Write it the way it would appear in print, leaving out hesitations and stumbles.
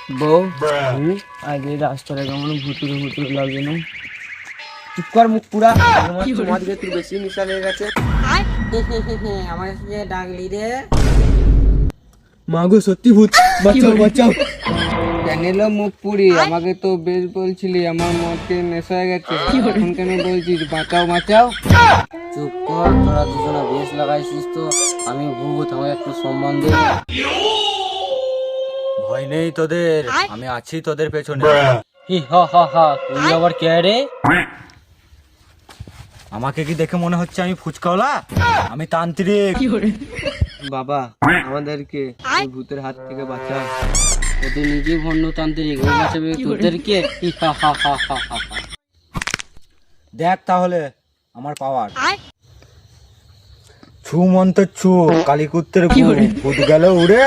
বউ আগে রাস্তাটা কেমন ভুতুরে ভুতুরে লাগে না? চুপ কর মুখ পুরা। তোমার দিকে তুই বেশি নিশা লেগে গেছে। আমার কাছে ডাকলি রে। মাগো সত্যি ভূত, বাঁচাও বাঁচাও। জানিল মুখ পুরি, আমাকে তো বেশ বলছিলি আমার মদকে নেশা হয়ে গেছে, এখন কেন বলছিস বাঁচাও বাঁচাও? চুপ কর, তোরা দুজনে বেশ লাগাইছিস তো। আমি ভূত, আমাকে একটু সম্মান দে। ভয় নেই তোদের, আমি আছি তোদের পেছনে। হি হা হা হা, তুই আবার কে রে? আমাকে কি দেখে মনে হচ্ছে আমি ফুচকাওয়ালা? আমি তান্ত্রিক। বাবা আমাদেরকে এই ভূতের হাত থেকে বাঁচাও। ওদের নিজে ভণ্ডতান্ত্রিক, ও বাঁচাবে তোদেরকে? হি হা হা হা হা হা হা। দেখ তাহলে আমার পাওয়ার। ছু মন্ত্র ছু, কালীকুত্তের ভূত গেল উড়ে,